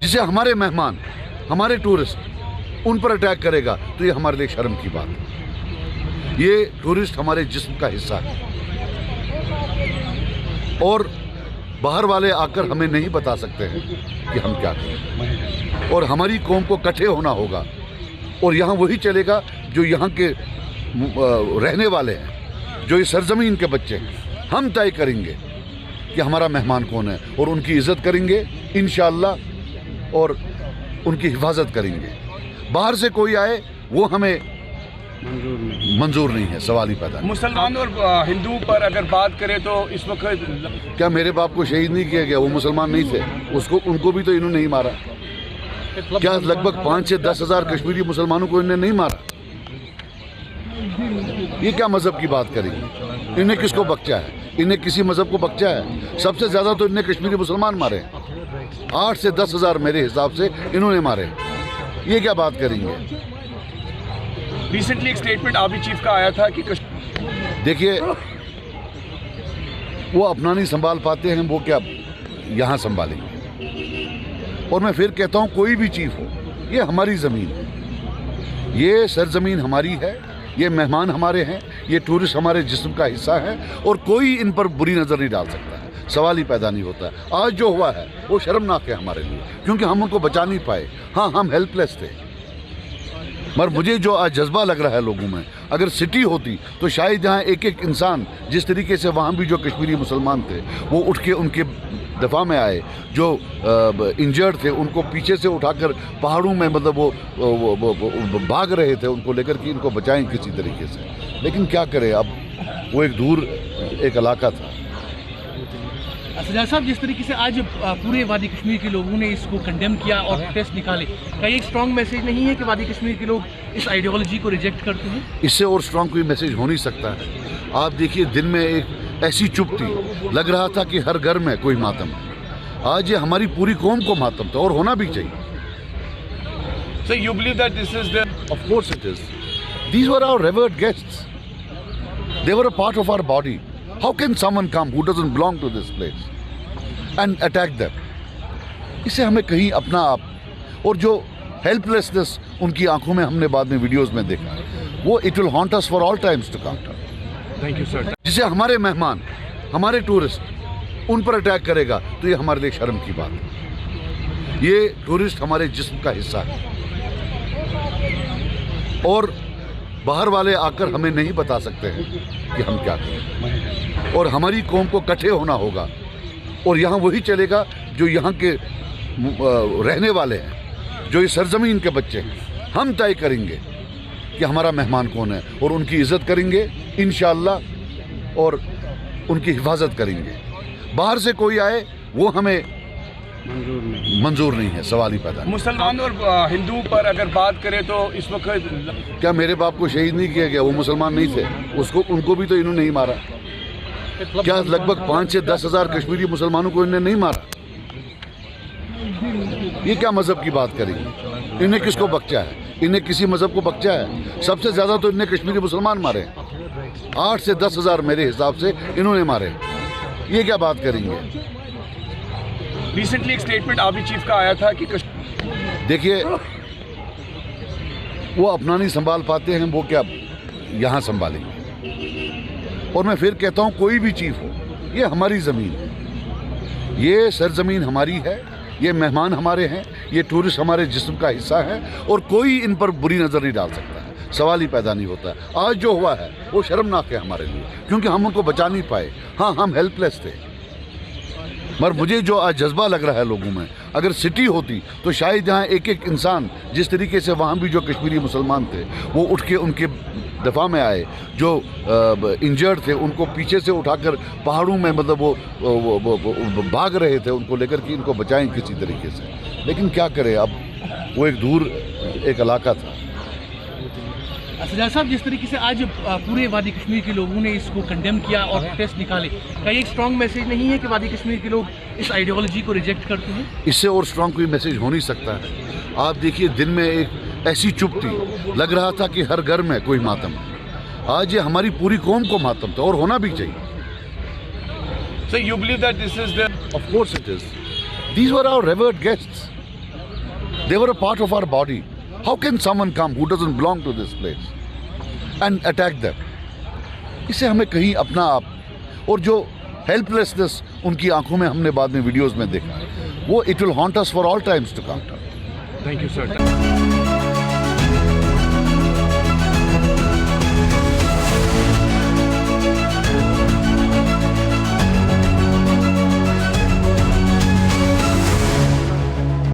जिसे हमारे मेहमान, हमारे टूरिस्ट उन पर अटैक करेगा तो ये हमारे लिए शर्म की बात है। ये टूरिस्ट हमारे जिस्म का हिस्सा है और बाहर वाले आकर हमें नहीं बता सकते हैं कि हम क्या करें। और हमारी कौम को इकट्ठे होना होगा और यहाँ वही चलेगा जो यहाँ के रहने वाले हैं, जो इस सरजमीन के बच्चे हैं। हम तय करेंगे कि हमारा मेहमान कौन है और उनकी इज़्ज़त करेंगे इंशाअल्लाह और उनकी हिफाजत करेंगे। बाहर से कोई आए वो हमें मंजूर नहीं है, सवाल ही पैदा नहीं। मुसलमान और हिंदू पर अगर बात करें तो इस वक्त क्या मेरे बाप को शहीद नहीं किया गया? वो मुसलमान नहीं थे, उनको भी तो इन्होंने नहीं मारा। क्या लगभग 5 से 10 हज़ार कश्मीरी मुसलमानों को इन्हें नहीं मारा? ये क्या मजहब की बात करेंगे? इन्हें किसको बख्शा है? इन्हें किसी मजहब को बख्शा है? सबसे ज्यादा तो इन्हें कश्मीरी मुसलमान मारे, 8 से 10 हज़ार मेरे हिसाब से इन्होंने मारे। ये क्या बात करेंगे? रिसेंटली एक स्टेटमेंट आर्मी चीफ का आया था कि देखिए, वो अपना नहीं संभाल पाते हैं, वो क्या यहाँ संभालेंगे? और मैं फिर कहता हूँ, कोई भी चीफ हो, ये हमारी ज़मीन है, ये सरजमीन हमारी है, ये मेहमान हमारे हैं, ये टूरिस्ट हमारे जिस्म का हिस्सा है और कोई इन पर बुरी नज़र नहीं डाल सकता है, सवाल ही पैदा नहीं होता है। आज जो हुआ है वो शर्मनाक है हमारे लिए, क्योंकि हम उनको बचा नहीं पाए। हाँ, हम हेल्पलेस थे, मगर मुझे जो आज जज्बा लग रहा है लोगों में, अगर सिटी होती तो शायद यहाँ एक एक इंसान, जिस तरीके से वहाँ भी जो कश्मीरी मुसलमान थे वो उठ के उनके दफा में आए, जो इंजर्ड थे उनको पीछे से उठाकर पहाड़ों में, मतलब वो भाग रहे थे उनको लेकर कि इनको बचाएं किसी तरीके से। लेकिन क्या करें, अब वो एक दूर एक इलाका था। सजाद साहब, जिस तरीके से आज पूरे वादी कश्मीर के लोगों ने इसको कंडेम किया और प्रोटेस्ट निकाले, क्या ये एक स्ट्रॉन्ग मैसेज नहीं है कि वादी कश्मीर के लोग इस आइडियोलॉजी को रिजेक्ट करते हैं? इससे और स्ट्रॉन्ग कोई मैसेज हो नहीं सकता है। आप देखिए, दिन में एक ऐसी चुप थी, लग रहा था कि हर घर में कोई मातम है। आज ये हमारी पूरी कौम को मातम था और होना भी चाहिए। So you believe that this is the... Of course it is. These were our revered guests. They were a part of our body. How can someone come who doesn't belong to this place and attack them? इससे हमें कहीं अपना आप और जो helplessness उनकी आंखों में हमने बाद में वीडियोस में देखा, वो it will haunt us for all times to come. Thank you, sir. जिसे हमारे मेहमान, हमारे टूरिस्ट उन पर अटैक करेगा तो ये हमारे लिए शर्म की बात है। ये टूरिस्ट हमारे जिस्म का हिस्सा है और बाहर वाले आकर हमें नहीं बता सकते हैं कि हम क्या करें। और हमारी कौम को इकट्ठे होना होगा और यहाँ वही चलेगा जो यहाँ के रहने वाले हैं, जो इस सरजमीन के बच्चे हैं। हम तय करेंगे कि हमारा मेहमान कौन है और उनकी इज़्ज़त करेंगे इंशाअल्लाह और उनकी हिफाजत करेंगे। बाहर से कोई आए वो हमें मंजूर नहीं है, सवाल ही पैदा नहीं। मुसलमान और हिंदू पर अगर बात करें तो इस वक्त क्या मेरे बाप को शहीद नहीं किया गया? वो मुसलमान नहीं थे, उनको भी तो इन्होंने नहीं मारा। क्या लगभग 5 से 10 हज़ार कश्मीरी मुसलमानों को इन्हें नहीं मारा? ये क्या मजहब की बात करेंगे? इन्हें किसको बख्शा है? इन्हें किसी मजहब को बख्शा है? सबसे ज्यादा तो इन्हें कश्मीरी मुसलमान मारे, 8 से 10 हज़ार मेरे हिसाब से इन्होंने मारे। ये क्या बात करेंगे? रिसेंटली एक स्टेटमेंट आर्मी चीफ का आया था कि देखिए, वो अपना नहीं संभाल पाते हैं, वो क्या यहाँ संभालेंगे? और मैं फिर कहता हूँ, कोई भी चीफ हो, ये हमारी ज़मीन है, ये सरजमीन हमारी है, ये मेहमान हमारे हैं, ये टूरिस्ट हमारे जिस्म का हिस्सा है और कोई इन पर बुरी नज़र नहीं डाल सकता है, सवाल ही पैदा नहीं होता है। आज जो हुआ है वो शर्मनाक है हमारे लिए, क्योंकि हम उनको बचा नहीं पाए। हाँ, हम हेल्पलेस थे, मगर मुझे जो आज जज्बा लग रहा है लोगों में, अगर सिटी होती तो शायद यहाँ एक एक इंसान, जिस तरीके से वहाँ भी जो कश्मीरी मुसलमान थे वो उठ के उनके दफा में आए, जो इंजर्ड थे उनको पीछे से उठाकर पहाड़ों में, मतलब वो भाग रहे थे उनको लेकर कि इनको बचाएं किसी तरीके से। लेकिन क्या करें, अब वो एक दूर एक इलाका था। सजाद साहब, जिस तरीके से आज पूरे वादी कश्मीर के लोगों ने इसको कंडेम किया और प्रोटेस्ट निकाले, क्या ये एक स्ट्रॉन्ग मैसेज नहीं है कि वादी कश्मीर के लोग इस आइडियोलॉजी को रिजेक्ट करते हैं? इससे और स्ट्रॉन्ग कोई मैसेज हो नहीं सकता है। आप देखिए, दिन में एक ऐसी चुप थी, लग रहा था कि हर घर में कोई मातम है। आज ये हमारी पूरी कौम को मातम था और होना भी चाहिए। So you believe that this is the... Of course it is. These were our revered guests. They were a part of our body. How can someone come who doesn't belong to this place and attack them? इससे हमें कहीं अपना आप और जो helplessness उनकी आंखों में हमने बाद में वीडियोस में देखा, वो it will haunt us for all times to come. Thank you, sir.